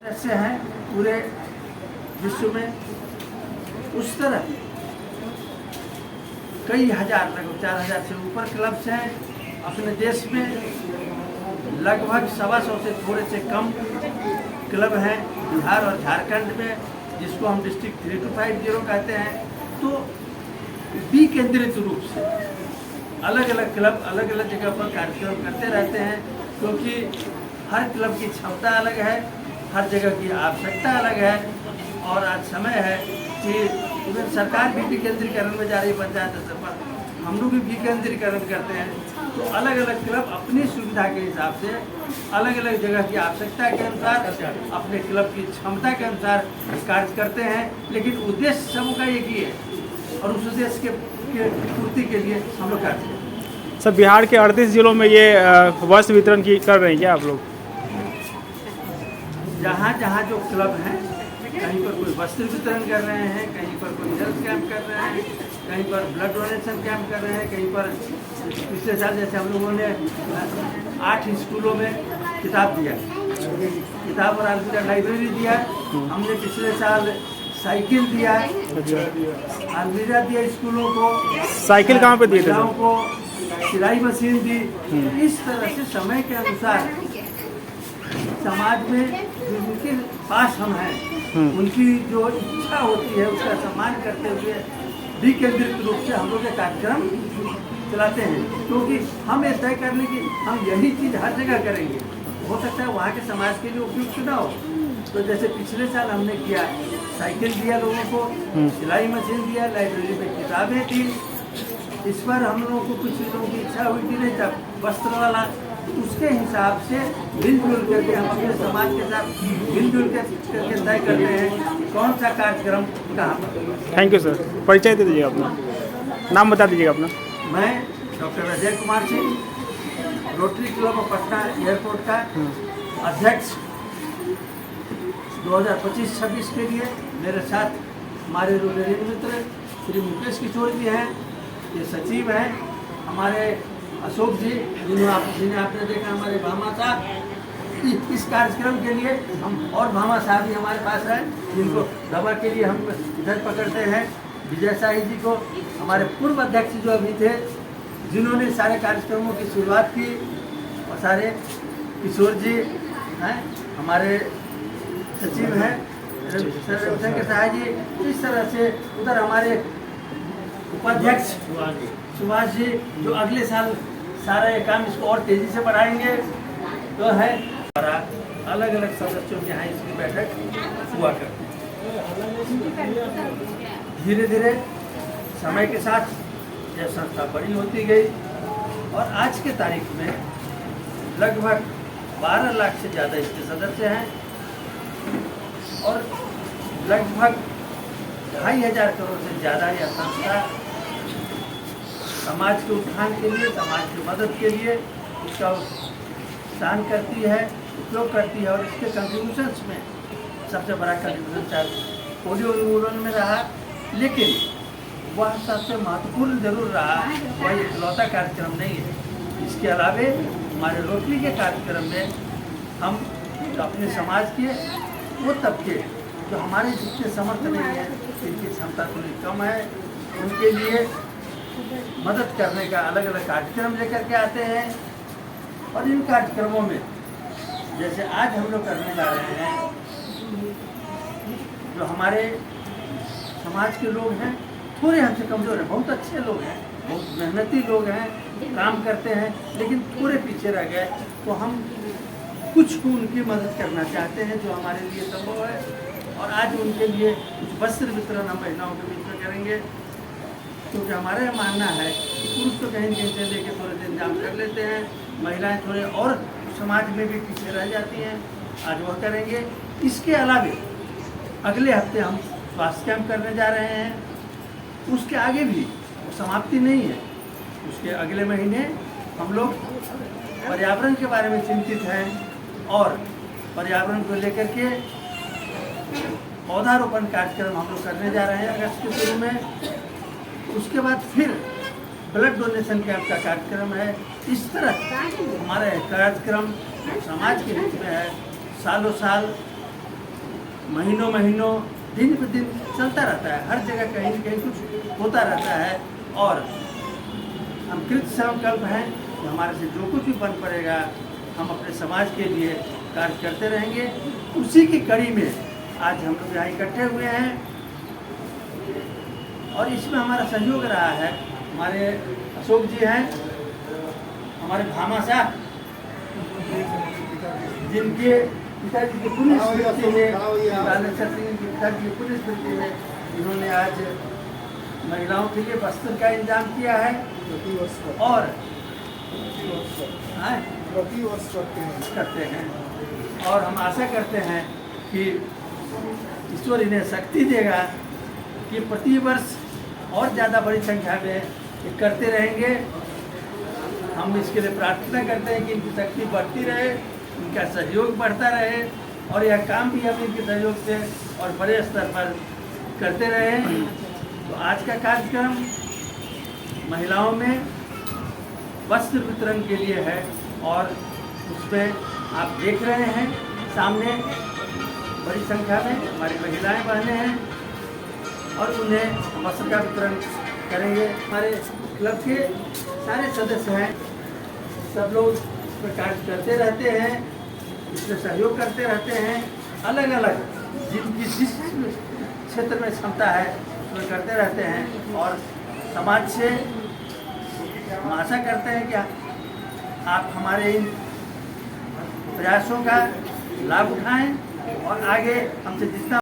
ऐसे हैं पूरे विश्व में, उस तरह कई हजार, लगभग 4000 से ऊपर क्लब्स हैं अपने देश में। लगभग 125 से थोड़े से कम क्लब हैं बिहार और झारखंड में, जिसको हम डिस्ट्रिक्ट 3250 कहते हैं। तो विकेंद्रित रूप से अलग अलग क्लब अलग अलग जगह पर कार्यक्रम करते रहते हैं, क्योंकि हर क्लब की क्षमता अलग है, हर जगह की आवश्यकता अलग है। और आज समय है कि सरकार भी विकेंद्रीकरण में जा रही है, पंचायत स्तर पर हम लोग भी विकेंद्रीकरण करते हैं। तो अलग अलग क्लब अपनी सुविधा के हिसाब से अलग अलग जगह की आवश्यकता के अनुसार अपने क्लब की क्षमता के अनुसार कार्य करते हैं, लेकिन उद्देश्य सबका एक ही है और उस उद्देश्य के पूर्ति के लिए हम लोग करते हैं। सर, बिहार के 38 जिलों में ये वस्त्र वितरण की कर रहे हैं क्या आप लोग? जहाँ जहाँ जो क्लब हैं, कहीं पर कोई वस्त्र वितरण कर रहे हैं, कहीं पर कोई हेल्थ कैंप कर रहे हैं, कहीं पर ब्लड डोनेशन कैंप कर रहे हैं, कहीं पर पिछले साल जैसे हम लोगों ने 8 स्कूलों में किताब दिया, किताब और अलमीरा लाइब्रेरी दिया। हमने पिछले साल साइकिल दिया, अलमीरा दिया स्कूलों को। साइकिल कहाँ पे दिए थे? को सिलाई मशीन दी। इस तरह से समय के अनुसार समाज में जिनके पास हम हैं, उनकी जो इच्छा होती है उसका सम्मान करते हुए विकेंद्रित रूप से हम लोग ये कार्यक्रम चलाते हैं, क्योंकि हम ये तय करने की हम यही चीज़ हर जगह करेंगे। हो सकता है वहाँ के समाज के लिए उपयुक्त ना हो। तो जैसे पिछले साल हमने किया, साइकिल दिया लोगों को, सिलाई मशीन दिया, लाइब्रेरी में किताबें दी। इस पर हम लोगों को कुछ लोगों की इच्छा हुई कि नहीं था वस्त्र वाला, उसके हिसाब से मिलजुल करके हम अपने समाज के साथ मिलजुल करके तय करते हैं कौन सा कार्यक्रम कहाँ पर। Thank you sir. परिचय दे दीजिएगा अपना, नाम बता दीजिएगा अपना। मैं doctor Ajay Kumar Singh, rotary club of Patna airport का अध्यक्ष 2025-26 के लिए। मेरे साथ हमारे रोटेरियन मित्र श्री मुकेश किशोर जी हैं, ये सचिव हैं। हमारे अशोक जी, जिन्हें आपने देखा, हमारे भामा साहब। इस कार्यक्रम के लिए हम और भामा साहब भी हमारे पास हैं, जिनको दवा के लिए हम इधर पकड़ते हैं। विजय शाही जी को, हमारे पूर्व अध्यक्ष जो अभी थे, जिन्होंने सारे कार्यक्रमों की शुरुआत की, और सारे किशोर जी हैं, हमारे सचिव हैं रविशंकर साहब जी। इस तरह से उधर हमारे उपाध्यक्ष सुभाष जी, जो अगले साल सारा ये काम इसको और तेजी से बढ़ाएंगे। तो है अलग अलग सदस्यों के यहाँ इसकी बैठक हुआ करती है। धीरे धीरे समय के साथ यह संस्था बड़ी होती गई और आज के तारीख में लगभग 12 लाख से ज़्यादा इसके सदस्य हैं और लगभग 2500 करोड़ से ज़्यादा यह संस्था समाज के उत्थान के लिए, समाज की मदद के लिए उसका दान करती है, उपयोग करती है। और इसके कंट्रीब्यूशंस में सबसे बड़ा कंट्रीब्यूशन शायद पोलियो उन्मूलन में रहा, लेकिन वह सबसे महत्वपूर्ण जरूर रहा, वह इकलौता कार्यक्रम नहीं है। इसके अलावे हमारे रोटरी के कार्यक्रम में हम जो अपने समाज के वो तबके जो हमारे जितने समर्थ नहीं है, जिनकी क्षमता थोड़ी कम है, उनके लिए मदद करने का अलग अलग कार्यक्रम लेकर के आते हैं। और इन कार्यक्रमों में जैसे आज हम लोग करने जा रहे हैं, जो हमारे समाज के लोग हैं, थोड़े हमसे कमज़ोर हैं, बहुत अच्छे लोग हैं, बहुत मेहनती लोग हैं, काम करते हैं, लेकिन थोड़े पीछे रह गए, तो हम कुछ को उनकी मदद करना चाहते हैं जो हमारे लिए संभव है। और आज उनके लिए कुछ वस्त्र वितरण हम महिलाओं के बीच में करेंगे, क्योंकि हमारा यह मानना है कि पुरुष तो कहीं कहीं से लेके थोड़े दिन इंतजाम कर लेते हैं, महिलाएं थोड़े और समाज में भी पीछे रह जाती हैं, आज वह करेंगे। इसके अलावे अगले हफ्ते हम स्वास्थ्य कैंप करने जा रहे हैं, उसके आगे भी वो समाप्ति नहीं है। उसके अगले महीने हम लोग पर्यावरण के बारे में चिंतित हैं और पर्यावरण को लेकर के पौधारोपण कार्यक्रम हम लोग करने जा रहे हैं अगस्त के शुरू में। उसके बाद फिर ब्लड डोनेशन कैंप का कार्यक्रम है। इस तरह हमारा कार्यक्रम समाज के बीच में है, सालों साल महीनों महीनों दिन पर दिन चलता रहता है, हर जगह कहीं न कहीं कुछ होता रहता है। और हम कृत संकल्प हैं कि हमारे से जो कुछ भी बन पड़ेगा हम अपने समाज के लिए कार्य करते रहेंगे। उसी की कड़ी में आज हम लोग यहाँ इकट्ठे हुए हैं और इसमें हमारा सहयोग रहा है। हमारे अशोक जी हैं, हमारे भामा साहब, जिनके पिताजी की पुण्य स्मृति में, रामेश्वर सिंह के पिताजी की पुण्य स्मृति में इन्होंने आज महिलाओं के लिए वस्त्र का इंतजाम किया है और प्रति वर्ष करते हैं। और हम आशा करते हैं कि ईश्वर इन्हें शक्ति देगा कि प्रति वर्ष और ज़्यादा बड़ी संख्या में ये करते रहेंगे। हम इसके लिए प्रार्थना करते हैं कि इनकी शक्ति बढ़ती रहे, इनका सहयोग बढ़ता रहे और यह काम भी हम इनके सहयोग से और बड़े स्तर पर करते रहें। तो आज का कार्यक्रम महिलाओं में वस्त्र वितरण के लिए है और उसमें आप देख रहे हैं सामने बड़ी संख्या में हमारी महिलाएं बहनें हैं और उन्हें वस्त्र का वितरण करेंगे। हमारे क्लब के सारे सदस्य हैं, सब लोग इसमें कार्य करते रहते हैं, इसमें सहयोग करते रहते हैं। अलग अलग जिनकी जिस क्षेत्र में क्षमता है उसमें करते रहते हैं और समाज से हम आशा करते हैं कि आप हमारे इन प्रयासों का लाभ उठाएं और आगे हमसे जितना